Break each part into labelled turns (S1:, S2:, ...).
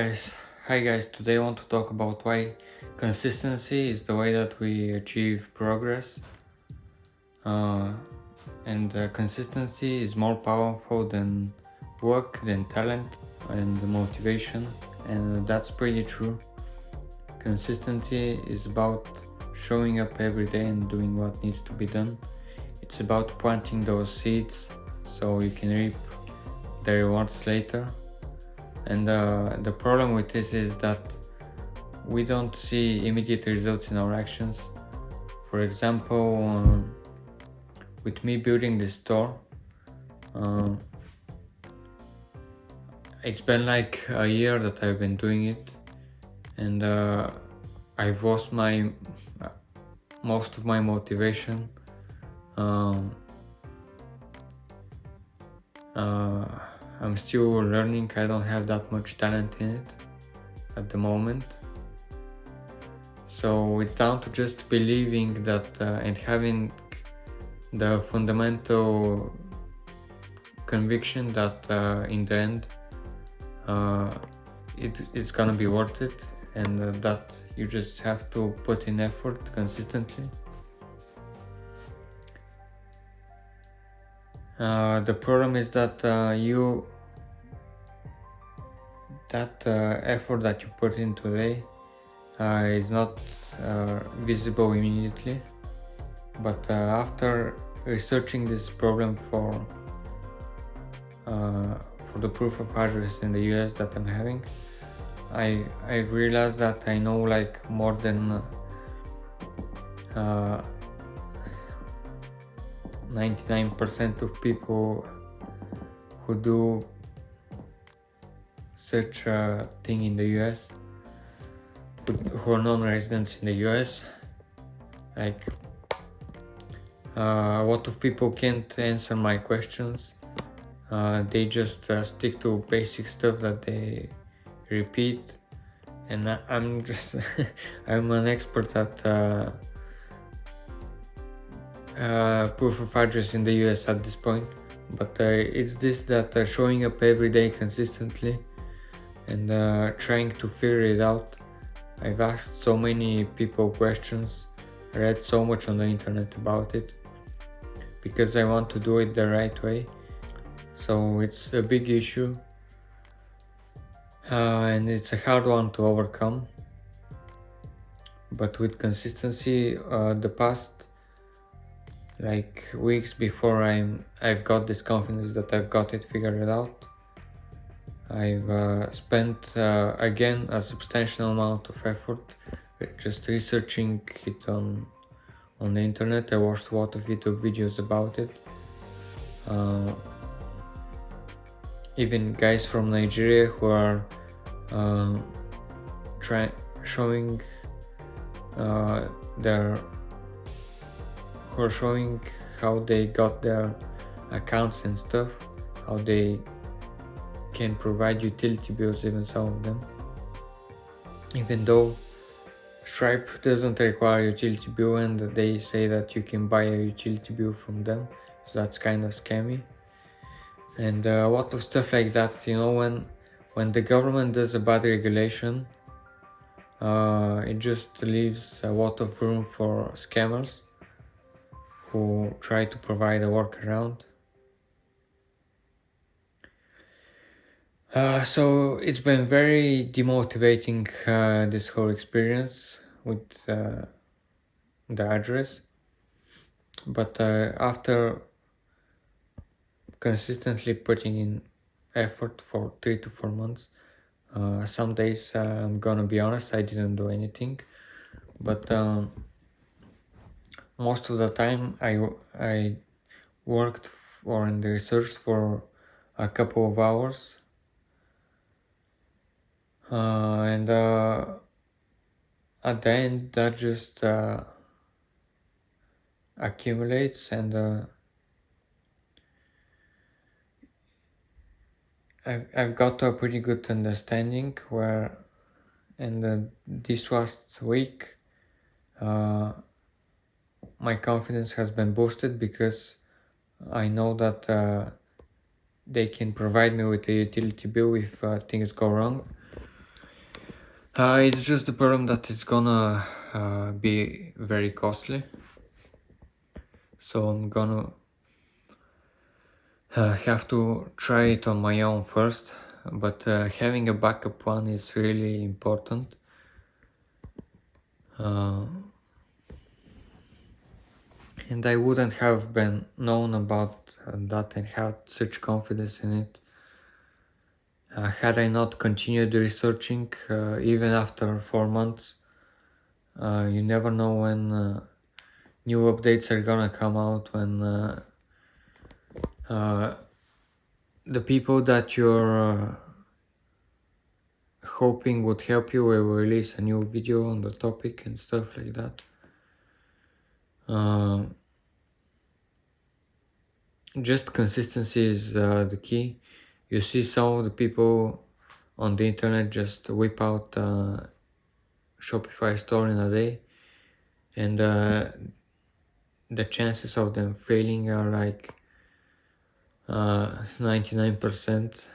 S1: Guys, hi guys, today I want to talk about why consistency is the way that we achieve progress. And consistency is more powerful than work, than talent and motivation, and that's pretty true. Consistency is about showing up every day and doing what needs to be done. It's about planting those seeds so you can reap the rewards later. And the problem with this is that we don't see immediate results in our actions. For example, with me building this store, it's been like a year that I've been doing it, and I've lost most of my motivation. I'm still learning. I don't have that much talent in it at the moment. So it's down to just believing that and having the fundamental conviction that in the end it's gonna be worth it, and that you just have to put in effort consistently. The problem is that effort that you put in today is not visible immediately, but after researching this problem for the proof of address in the US that I'm having, I realized that I know like more than 99% of people who do such a thing in the US, who are non-residents in the US. Like a lot of people can't answer my questions. They just stick to basic stuff that they repeat, and I'm just I'm an expert at proof of address in the US at this point. But it's this that showing up every day consistently and trying to figure it out. I've asked so many people questions, read so much on the internet about it, because I want to do it the right way. So it's a big issue, and it's a hard one to overcome. But with consistency, the past like weeks before I've got this confidence that I've got it figured out, I've spent again a substantial amount of effort just researching it on the internet. I watched a lot of YouTube videos about it. Even guys from Nigeria who are showing how they got their accounts and stuff, how they can provide utility bills, even some of them, even though Stripe doesn't require utility bill, and they say that you can buy a utility bill from them, so that's kind of scammy. And a lot of stuff like that, you know, when the government does a bad regulation, it just leaves a lot of room for scammers who try to provide a workaround. So it's been very demotivating, this whole experience with the address. But after consistently putting in effort for 3 to 4 months, some days, I'm gonna be honest, I didn't do anything, but most of the time I worked or in the research for a couple of hours, and at the end that just accumulates, and I've got to a pretty good understanding where, and this last week my confidence has been boosted because I know that they can provide me with a utility bill if things go wrong. It's just the problem that it's gonna be very costly. So I'm gonna have to try it on my own first. But having a backup plan is really important. Uh, and I wouldn't have been known about that and had such confidence in it had I not continued researching even after 4 months. You never know when new updates are gonna come out, when uh, the people that you're hoping would help you will release a new video on the topic and stuff like that. Just consistency is the key. You see some of the people on the internet just whip out Shopify store in a day, and the chances of them failing are like 99%.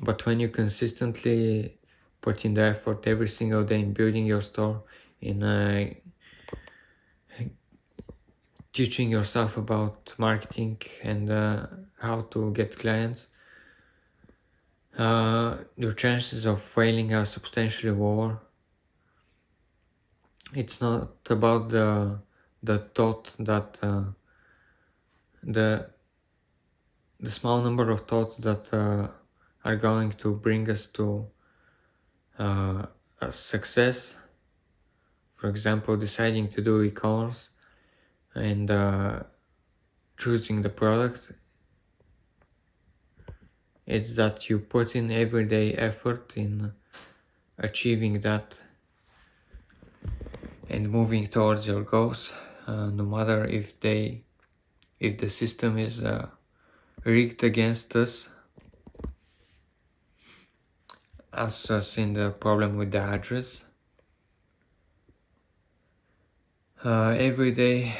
S1: But when you consistently put in the effort every single day in building your store, in teaching yourself about marketing and how to get clients, your chances of failing are substantially lower. It's not about the thought that the small number of thoughts that are going to bring us to a success. For example, deciding to do e-commerce and choosing the product. It's that you put in everyday effort in achieving that and moving towards your goals, no matter if the system is rigged against us, as in the problem with the address. Every day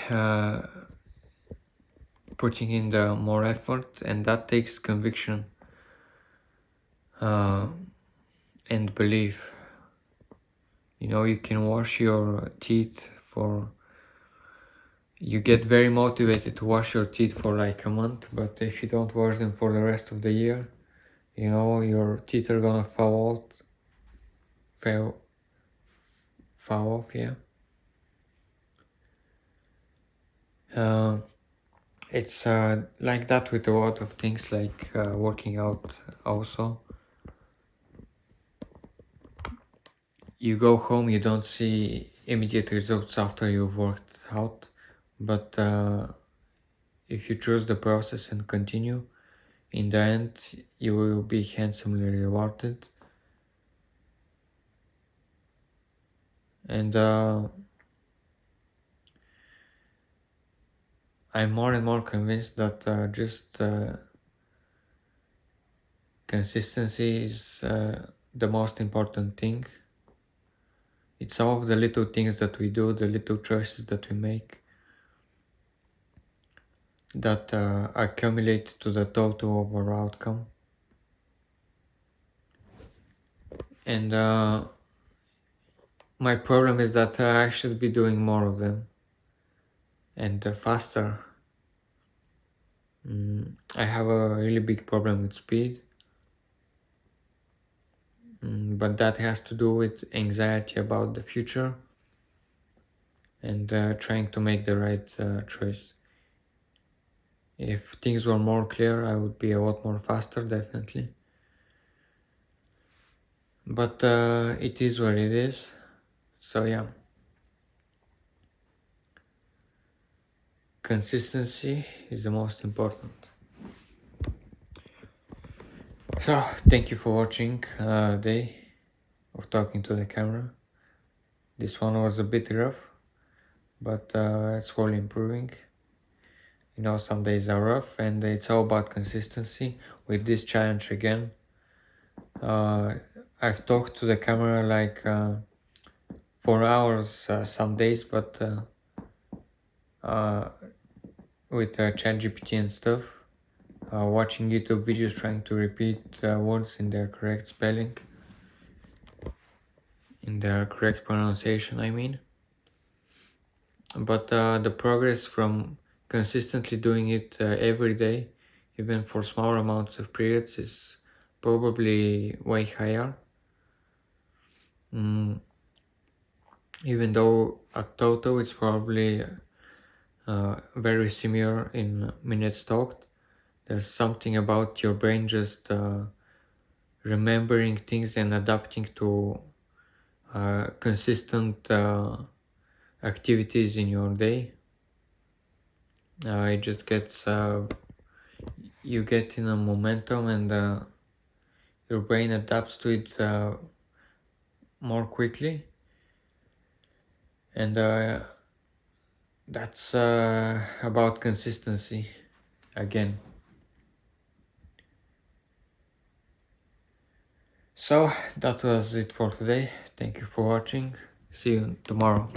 S1: putting in the more effort, and that takes conviction and belief. You know, you can wash your teeth you get very motivated to wash your teeth for like a month, but if you don't wash them for the rest of the year, you know, your teeth are gonna fall off, yeah. It's like that with a lot of things, like working out also. You go home, you don't see immediate results after you've worked out, but if you choose the process and continue, in the end you will be handsomely rewarded. And I'm more and more convinced that just consistency is the most important thing. It's all of the little things that we do, the little choices that we make, that accumulate to the total of our outcome. And my problem is that I should be doing more of them and faster. I have a really big problem with speed, but that has to do with anxiety about the future and trying to make the right choice. If things were more clear, I would be a lot more faster, definitely. But it is what it is. So yeah. Consistency is the most important. So, thank you for watching a day of talking to the camera. This one was a bit rough, but it's slowly improving. You know, some days are rough, and it's all about consistency. With this challenge again, I've talked to the camera like 4 hours some days, but with ChatGPT and stuff, watching YouTube videos, trying to repeat words in their correct spelling. in their correct pronunciation, I mean. But the progress from consistently doing it every day, even for small amounts of periods, is probably way higher. Mm, even though at total it's probably very similar in minutes talked, there's something about your brain just remembering things and adapting to consistent activities in your day. It just gets you get in a momentum, and your brain adapts to it more quickly, and that's about consistency again. So that was it for today. Thank you for watching. See you tomorrow.